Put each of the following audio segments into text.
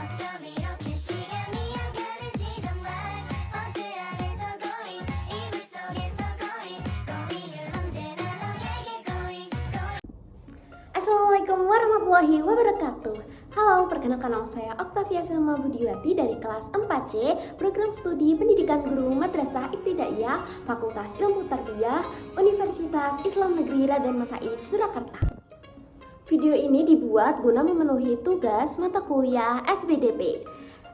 어쩜 이렇게 시간이 안 가는지 정말 버스 안에서 going 이불 속에서 going going은 언제나 너에게 going Assalamualaikum warahmatullahi wabarakatuh. Halo, perkenalkan nama saya Oktavia Selma Budiwati dari kelas 4C Program Studi Pendidikan Guru Madrasah Ibtidaiyah Fakultas Ilmu Tarbiyah Universitas Islam Negeri Raden Masaid Surakarta. Video ini dibuat guna memenuhi tugas mata kuliah SBDP.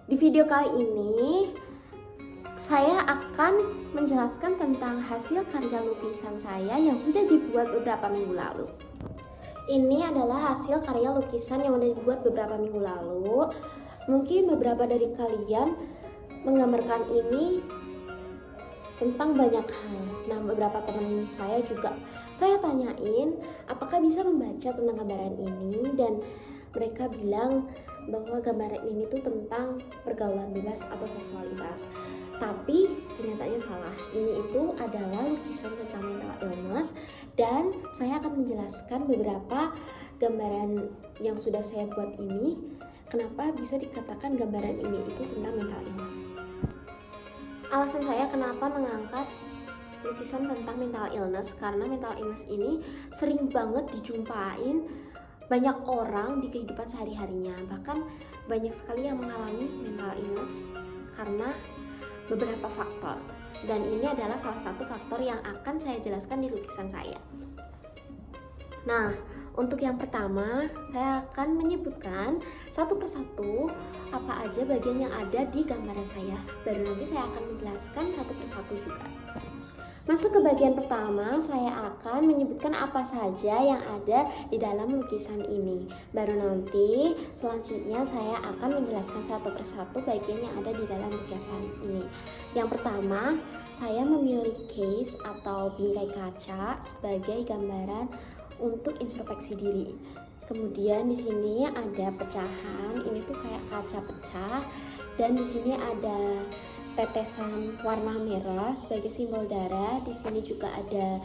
Di video kali ini saya akan menjelaskan tentang hasil karya lukisan saya yang sudah dibuat beberapa minggu lalu. Ini adalah hasil karya lukisan yang sudah dibuat beberapa minggu lalu. Mungkin beberapa dari kalian menggambarkan ini tentang banyak hal. Nah, beberapa teman saya juga saya tanyain apakah bisa membaca tentang gambaran ini, dan mereka bilang bahwa gambaran ini tuh tentang pergaulan bebas atau seksualitas. Tapi kenyataannya salah. Ini itu adalah lukisan tentang mental illness, dan saya akan menjelaskan beberapa gambaran yang sudah saya buat ini. Kenapa bisa dikatakan gambaran ini itu tentang mental illness? Alasan saya kenapa mengangkat lukisan tentang mental illness, karena mental illness ini sering banget dijumpain banyak orang di kehidupan sehari-harinya. Bahkan banyak sekali yang mengalami mental illness karena beberapa faktor, dan ini adalah salah satu faktor yang akan saya jelaskan di lukisan saya. Nah, untuk yang pertama saya akan menyebutkan satu persatu apa aja bagian yang ada di gambaran saya, baru nanti saya akan menjelaskan satu persatu juga. Masuk ke bagian pertama, saya akan menyebutkan apa saja yang ada di dalam lukisan ini. Baru nanti selanjutnya saya akan menjelaskan satu persatu bagian yang ada di dalam lukisan ini. Yang pertama, saya memilih case atau bingkai kaca sebagai gambaran untuk introspeksi diri. Kemudian di sini ada pecahan, ini tuh kayak kaca pecah, dan di sini ada tetesan warna merah sebagai simbol darah. Di sini juga ada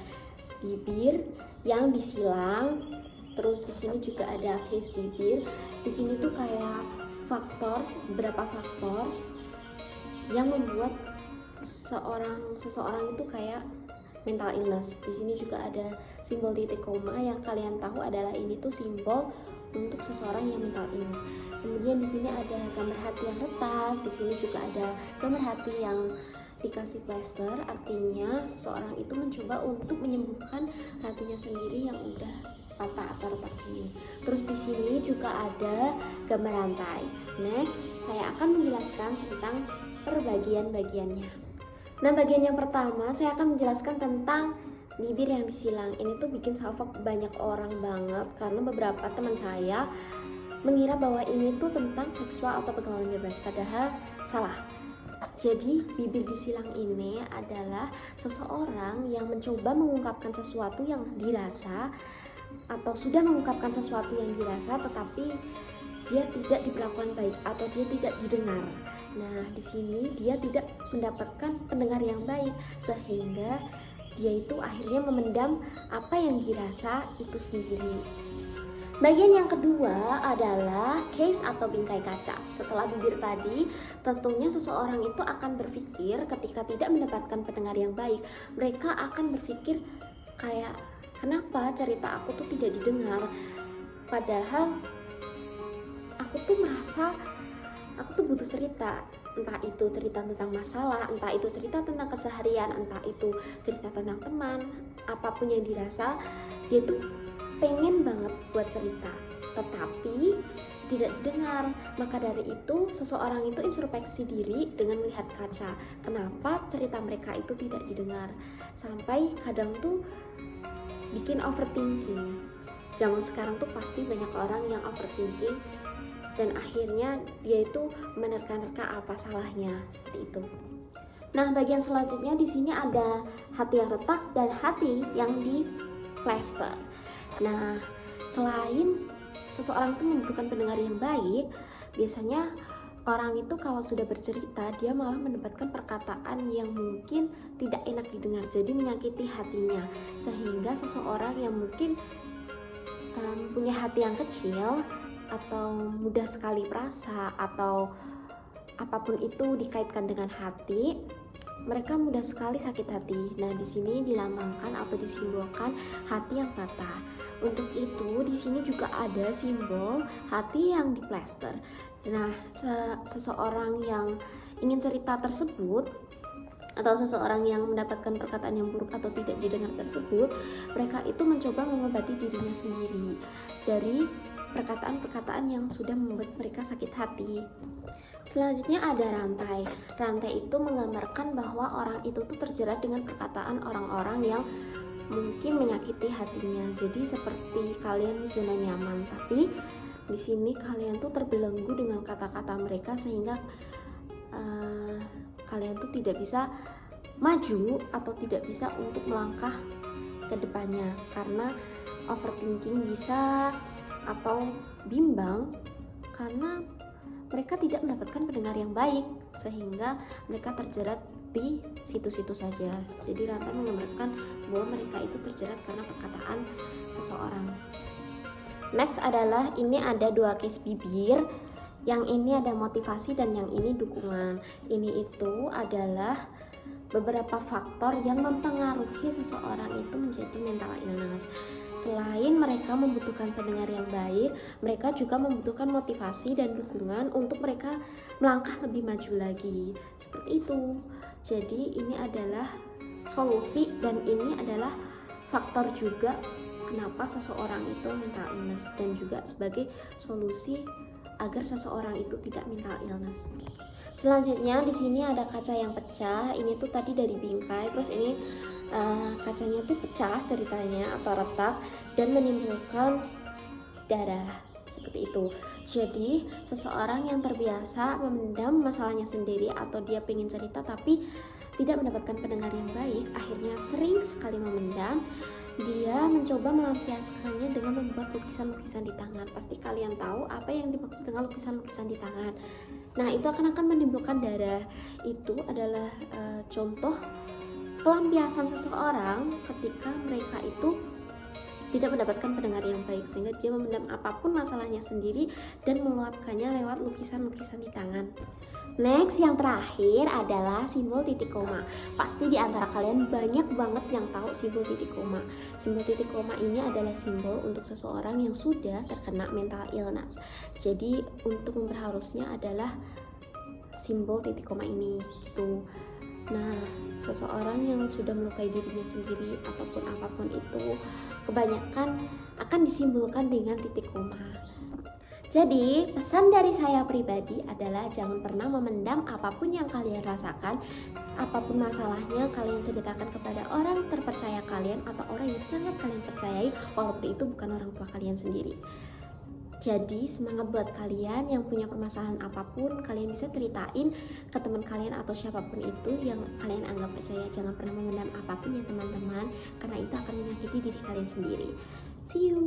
bibir yang disilang. Terus di sini juga ada case bibir. Di sini tuh kayak beberapa faktor yang membuat seseorang itu kayak mental illness. Di sini juga ada simbol titik koma yang kalian tahu adalah ini tuh simbol untuk seseorang yang mental illness. Kemudian di sini ada gambar hati yang retak, di sini juga ada gambar hati yang dikasih plester, artinya seseorang itu mencoba untuk menyembuhkan hatinya sendiri yang udah patah atau retak ini. Terus di sini juga ada gambar rantai. Next, saya akan menjelaskan tentang perbagian-bagiannya. Nah, bagian yang pertama saya akan menjelaskan tentang bibir yang disilang. Ini tuh bikin salfok banyak orang banget, karena beberapa teman saya mengira bahwa ini tuh tentang seksual atau pergaulan bebas, padahal salah. Jadi bibir disilang ini adalah seseorang yang mencoba mengungkapkan sesuatu yang dirasa atau sudah mengungkapkan sesuatu yang dirasa, tetapi dia tidak diperlakukan baik atau dia tidak didengar. Nah, di sini dia tidak mendapatkan pendengar yang baik, sehingga dia itu akhirnya memendam apa yang dirasa itu sendiri. Bagian yang kedua adalah case atau bingkai kaca. Setelah bibir tadi, tentunya seseorang itu akan berpikir ketika tidak mendapatkan pendengar yang baik, mereka akan berpikir kayak, kenapa cerita aku tuh tidak didengar? Padahal aku tuh merasa aku tuh butuh cerita, entah itu cerita tentang masalah, entah itu cerita tentang keseharian, entah itu cerita tentang teman, apapun yang dirasa, dia tuh pengen banget buat cerita, tetapi tidak didengar. Maka dari itu seseorang itu introspeksi diri dengan melihat kaca, kenapa cerita mereka itu tidak didengar, sampai kadang tuh bikin overthinking. Zaman sekarang tuh pasti banyak orang yang overthinking, dan akhirnya dia itu menerka-nerka apa salahnya, seperti itu. Nah, bagian selanjutnya di sini ada hati yang retak dan hati yang di plester. Nah, selain seseorang itu membutuhkan pendengar yang baik, biasanya orang itu kalau sudah bercerita dia malah mendapatkan perkataan yang mungkin tidak enak didengar, jadi menyakiti hatinya, sehingga seseorang yang mungkin punya hati yang kecil atau mudah sekali perasa atau apapun itu dikaitkan dengan hati, mereka mudah sekali sakit hati. Nah, di sini dilambangkan atau disimbolkan hati yang patah. Untuk itu, di sini juga ada simbol hati yang diplester. Nah, seseorang yang ingin cerita tersebut atau seseorang yang mendapatkan perkataan yang buruk atau tidak didengar tersebut, mereka itu mencoba mengobati dirinya sendiri dari perkataan-perkataan yang sudah membuat mereka sakit hati. Selanjutnya ada rantai. Rantai itu menggambarkan bahwa orang itu tuh terjerat dengan perkataan orang-orang yang mungkin menyakiti hatinya. Jadi seperti kalian di zona nyaman, tapi di sini kalian tuh terbelenggu dengan kata-kata mereka sehingga kalian tuh tidak bisa maju atau tidak bisa untuk melangkah ke depannya karena overthinking bisa atau bimbang karena mereka tidak mendapatkan pendengar yang baik sehingga mereka terjerat di situ-situ saja. Jadi rantai menggambarkan bahwa mereka itu terjerat karena perkataan seseorang. Next adalah ini ada 2 case bibir. Yang ini ada motivasi dan yang ini dukungan. Ini itu adalah beberapa faktor yang mempengaruhi seseorang itu menjadi mental illness. Selain mereka membutuhkan pendengar yang baik, mereka juga membutuhkan motivasi dan dukungan untuk mereka melangkah lebih maju lagi. Seperti itu. Jadi ini adalah solusi dan ini adalah faktor juga kenapa seseorang itu mental illness dan juga sebagai solusi agar seseorang itu tidak mental illness. Selanjutnya di sini ada kaca yang pecah. Ini tuh tadi dari bingkai, terus ini kacanya tuh pecah ceritanya atau retak dan menimbulkan darah seperti itu. Jadi seseorang yang terbiasa memendam masalahnya sendiri atau dia pengen cerita tapi tidak mendapatkan pendengar yang baik, akhirnya sering sekali memendam. Dia mencoba melampiaskannya dengan membuat lukisan-lukisan di tangan. Pasti kalian tahu apa yang dimaksud dengan lukisan-lukisan di tangan. Nah, itu akan menimbulkan darah. Itu adalah contoh pelampiasan seseorang ketika mereka itu tidak mendapatkan pendengar yang baik sehingga dia memendam apapun masalahnya sendiri dan meluapkannya lewat lukisan-lukisan di tangan. Next, yang terakhir adalah simbol titik koma. Pasti di antara kalian banyak banget yang tahu simbol titik koma. Simbol titik koma ini adalah simbol untuk seseorang yang sudah terkena mental illness. Jadi untuk memperharusnya adalah simbol titik koma ini gitu. Nah, seseorang yang sudah melukai dirinya sendiri ataupun apapun itu kebanyakan akan disimbolkan dengan titik koma. Jadi, pesan dari saya pribadi adalah jangan pernah memendam apapun yang kalian rasakan, apapun masalahnya kalian ceritakan kepada orang terpercaya kalian atau orang yang sangat kalian percayai, walaupun itu bukan orang tua kalian sendiri. Jadi, semangat buat kalian yang punya permasalahan apapun, kalian bisa ceritain ke teman kalian atau siapapun itu yang kalian anggap percaya. Jangan pernah memendam apapun ya teman-teman, karena itu akan menyakiti diri kalian sendiri. See you!